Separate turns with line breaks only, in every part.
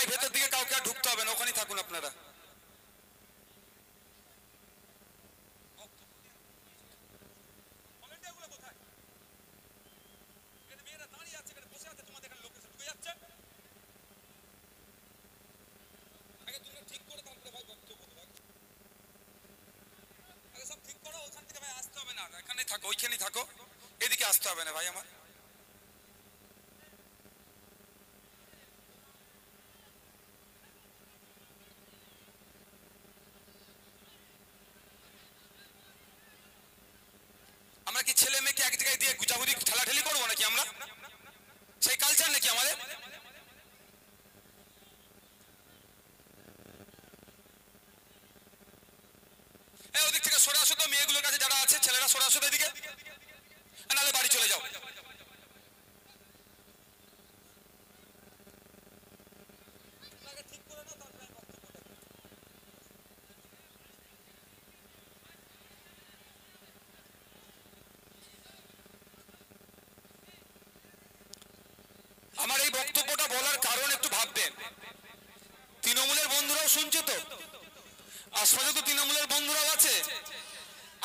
ভাই ভেতর দিকে কাউকে আর ঢুকতে হবে না, ওখানেই থাকুন আপনারা। এখানেই থাকো, ওইখানেই থাকো, এদিকে আসতে হবে না ভাই আমার। আমরা কি ছেলে মেয়েকে এক জায়গায় দিয়ে গুজাগুজি ঠেলাঠেলি করবো নাকি? আমরা সেই কালচার নাকি আমাদের? ওদিক থেকে সরে আসো তো, মেয়েগুলোর কাছে যারা আছে ছেলেরা সরে আসো তো এদিকে, নাহলে বাড়ি চলে যাও। আমার এই বক্তব্যটা বলার কারণ একটু ভাববেন, তৃণমূলের বন্ধুরাও শুনছে তো, আশপাশে তো তৃণমূলের বন্ধুরাও আছে,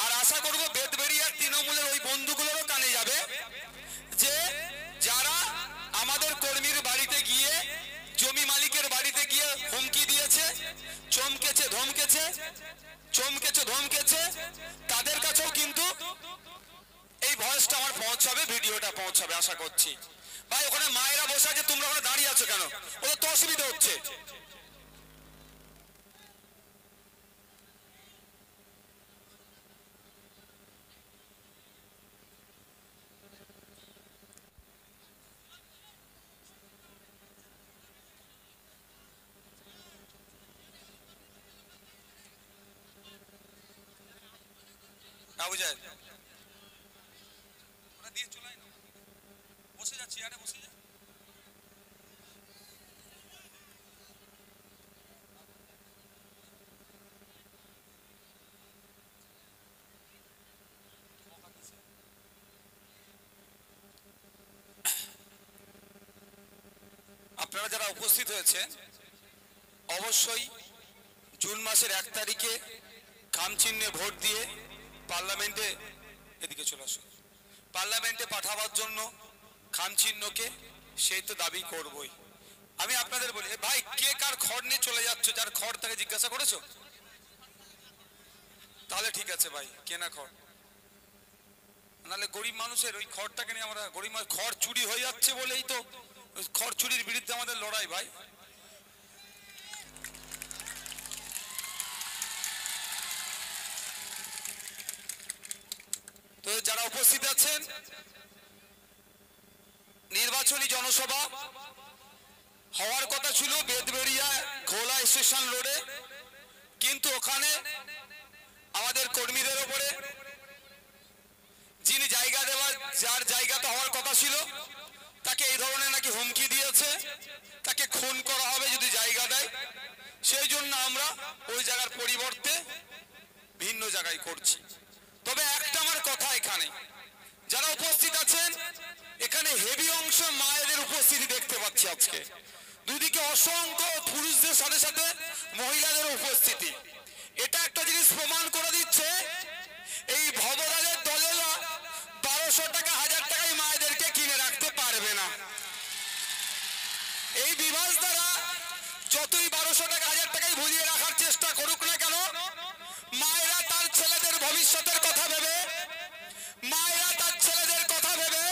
আর আশা করবো বেদবেড়িয়ার তৃণমূলের ওই বন্ধুগুলোরও কানে যাবে যে যারা আমাদের কর্মীর বাড়িতে গিয়ে, জমি মালিকের বাড়িতে গিয়ে হুমকি দিয়েছে, চমকেছে ধমকেছে, চমকেছে ধমকেছে, তাদের কাছেও কিন্তু এই ভয়েসটা আমার পৌঁছাবে, ভিডিওটা পৌঁছাবে আশা করছি। ভাই ওখানে মায়েরা বসে আছে, তোমরা ওখানে দাঁড়িয়ে আছো কেন? ওদের তো অসুবিধা হচ্ছে। না বুঝায় ওরা দিয়ে চলাই না, বসে যাচ্ছি, আরে বসে যা। আপনারা যারা উপস্থিত হয়েছেন অবশ্যই জুন মাসের 1 তারিখে খামচিহ্নে ভোট দিয়ে পার্লামেন্টে, এদিকে চলে আসুন, পার্লামেন্টে পাঠাবার জন্য খামচিহ্নকে সেই তো দাবি করবই। আমি আপনাদের বলি ভাই, কে কার খড় নিয়ে চলে যাচ্ছ? যার খড় তাকে জিজ্ঞাসা করেছো? তাহলে ঠিক আছে ভাই, কেনা খড়, নাহলে গরিব মানুষের ওই খড়টাকে নিয়ে আমরা, গরিব মানুষ খড় চুরি হয়ে যাচ্ছে বলেই তো খড় চুরির বিরুদ্ধে আমাদের লড়াই ভাই। তো যারা উপস্থিত আছেন, নির্বাচনী জনসভা হওয়ার কথা ছিল বেদবেড়িয়া ঘোলা স্টেশন রোডে, কিন্তু ওখানে আমাদের কর্মীদের ওপরে যিনি জায়গা দেওয়ার, যার জায়গাটা হওয়ার কথা ছিল, তাকে এই ধরনের নাকি হুমকি দিয়েছে, তাকে খুন করা হবে যদি জায়গা দেয়। সেই জন্য আমরা ওই জায়গার পরিবর্তে ভিন্ন জায়গায় করছি। তবে একটা আমার কথা, এখানে যারা উপস্থিত আছেন, এখানে হেভি অংশ মায়েদের উপস্থিতি দেখতে পাচ্ছি আজকে, দুদিকে অসংখ্য পুরুষদের সাথে সাথে মহিলাদের উপস্থিতি। এটা একটা জিনিস প্রমাণ করে দিচ্ছে এই ভবরাজের দলেরা 1200 টাকা 1000 টাকায় মায়েদেরকে কিনে রাখতে পারবে না। এই বিভাস দ্বারা যতই 1200 টাকা 1000 টাকায় ভুলিয়ে রাখার চেষ্টা করুক না কেন, মায়েরা তার ছেলেদের ভবিষ্যতের কথা ভেবে, মায়েরা তার ছেলেদের কথা ভেবে,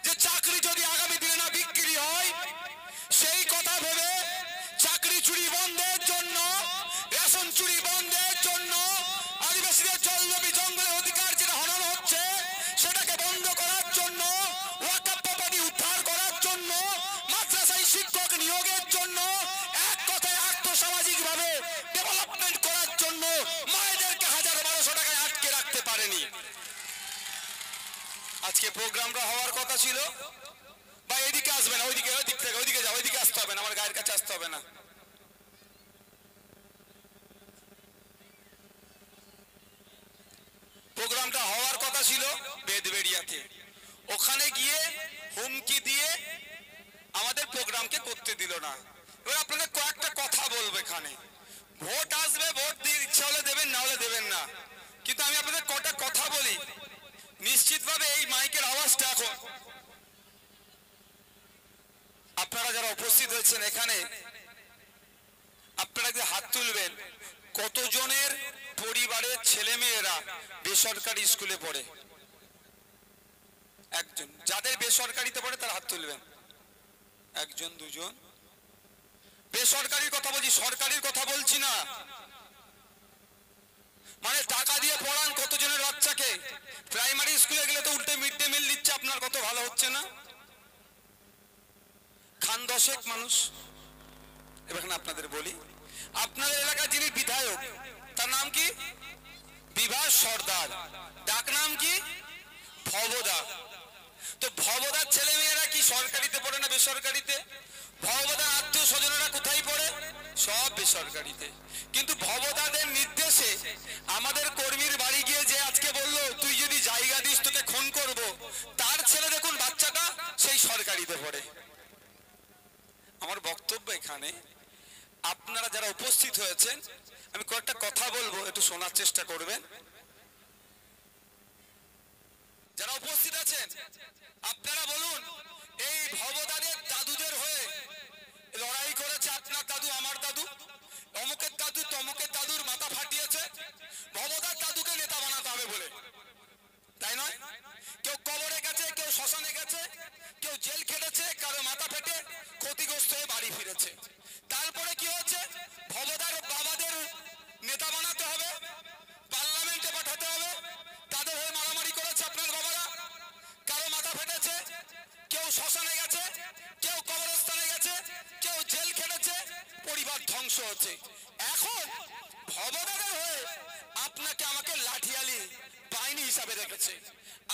যে চাকরি যদি আগামী দিনে না বিক্রি হয় সেই কথা ভেবে, চাকরি চুরি বন্ধের জন্য, রেশন চুরি বন্ধের জন্য, আদিবাসীদের জমি জঙ্গলের অধিকার যেটা হরণ হচ্ছে সেটাকে বন্ধ করার জন্য, ওয়াকফ প্রপার্টি উদ্ধার করার জন্য, মাদ্রাসায় শিক্ষক নিয়োগের জন্য, এক কথায় আর্থসামাজিক ভাবে ডেভেলপমেন্ট করার জন্য মায়েদেরকে 1000-1200 টাকায় আটকে রাখতে পারেনি। আজকে প্রোগ্রামটা হওয়ার কথা ছিল, বা এদিকে আসবে না, ওইদিকে, ওই দিক থেকে ওইদিকে যাও, ওইদিকে আসতে হবে না, আমার গায়ের কাছে আসতে হবে না। প্রোগ্রামটা হওয়ার কথা ছিল বেদবেড়িয়াতে, ওখানে গিয়ে হুমকি দিয়ে আমাদের প্রোগ্রামকে করতে দিল না। এবার আপনাদের কয়েকটা কথা বলবো এখানে। ভোট আসবে, ভোট দিয়ে ইচ্ছা হলে দেবেন, না হলে দেবেন না, কিন্তু আমি আপনাদের কটা কথা বলি। নিশ্চিতভাবে এই মাইকের আওয়াজটা এখন আপনারা যারা উপস্থিত হয়েছেন এখানে, আপনারা যে হাত তুলবেন, কতজনের পরিবারের ছেলে মেয়েরা বেসরকারি স্কুলে পড়ে? একজন। যাদের বেসরকারিতে পড়ে তারা হাত তুলবেন। একজন, দুজন। বেসরকারির কথা বলছি, সরকারির কথা বলছি না। মানে টাকা দিয়ে পড়ান কতজনের বাচ্চাকে? প্রাইমারি স্কুলে গেলে তো উল্টে মিড ডে মিল দিচ্ছে, আপনার কত ভালো হচ্ছে না? খান দশেক মানুষ। এবার আপনাদের বলি, আপনাদের এলাকার যিনি বিধায়ক, তার নাম কি? বিভাস সর্দার। ডাক নাম কি? ভবদা। তো ভবদার ছেলে মেয়েরা কি সরকারিতে পড়ে না বেসরকারিতে? ভবদার আত্মীয় স্বজনেরা কোথায় পড়ে? সব বেসরকারিতে। কিন্তু ভবদাদের নির্দেশে আমাদের কর্মীর বাড়ি গিয়ে যে আজকে বলল তুই যদি জায়গা দিস তোকে খুন করব, তার ছেলে দেখুন বাচ্চাটা সেই সরকারিতে পড়ে। আমার বক্তব্য এখানে, আপনারা যারা উপস্থিত হয়েছেন, আমি কয়েকটা কথা বলবো, একটু শোনার চেষ্টা করবেন। যারা উপস্থিত আছেন আপনারা বলুন, এই ভবদাদের দাদুদের হয়ে লড়াই করেছে আপনার দাদু, আমার দাদু, অমুকের দাদু তমুকের দাদুর মাথা ফাটিয়েছে ভবদার দাদুকে নেতা বানাতে হবে বলে, তাই নয়? কেউ কবরে গেছে, কেউ শ্মশানে গেছে, কেউ জেল খেটেছে, কারো মাথা ফেটে ক্ষতিগ্রস্ত হয়ে বাড়ি ফিরেছে। তারপরে কি হচ্ছে? ভবদার বাবাদের নেতা বানাতে হবে, পার্লামেন্টে পাঠাতে হবে, তাদের হয়ে মারামারি করেছে আপনার বাবারা। কারো মাথা ফেটেছে, কেউ শ্মশানে গেছে, কেউ কবরস্থানে গেছে, কেউ জেল খেটেছে, পরিবার ধ্বংস হচ্ছে। এখন ভবদাদের হয়ে আপনাকে আমাকে লাঠিয়ালি বাহিনী হিসাবে রেখেছে।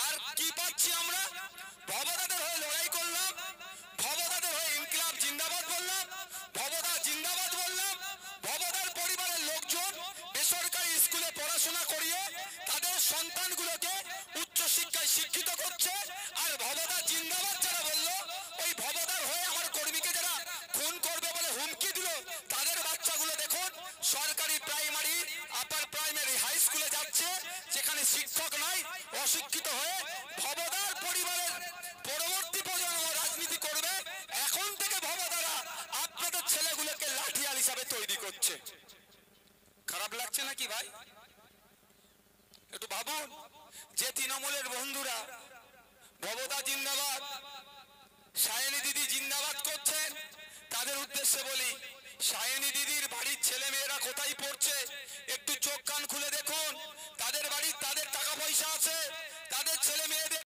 আর কি পাচ্ছি আমরা? ভবদাদের হয়ে লড়াই করলাম, ভবদাদের হয়ে ইনকিলাব জিন্দাবাদ বললাম, ভবদা জিন্দাবাদ বললাম। ভবদার পরিবারের লোকজন বেসরকারি স্কুলে পড়াশোনা করিয়ে তাদের সন্তানগুলোকে উচ্চ শিক্ষায় শিক্ষিত করছে। আর ভবদা জিন্দাবাদ যারা বললো, ওই ভবদার হয়ে আমার কর্মীকে যারা খুন করবে বলে হুমকি দিল, তাদের বাচ্চাগুলো দেখুন সরকারি প্রাইমারি, আপার প্রাইমারি, হাই স্কুলে যাচ্ছে, যেখানে শিক্ষক নাই, অশিক্ষিত হয়ে ভবদার পরিবারের পরবর্তী প্রজন্ম রাজনীতি করবে। এখন থেকে ভবদারা আপনাদের ছেলেগুলোকে লাঠিয়াল হিসাবে তৈরি করছে। খারাপ লাগছে নাকি ভাই? একটু ভাবুন। যে তৃণমূলের বন্ধুরা ভবদা জিন্দাবাদ, সায়নী দিদি জিন্দাবাদ করছেন, তাদের উদ্দেশ্যে বলি, সায়নী দিদির বাড়ির ছেলে মেয়েরা কোথায় পড়ছে একটু চোখ কান খুলে দেখুন। তাদের বাড়ির, তাদের টাকা পয়সা আছে, তাদের ছেলে মেয়েদের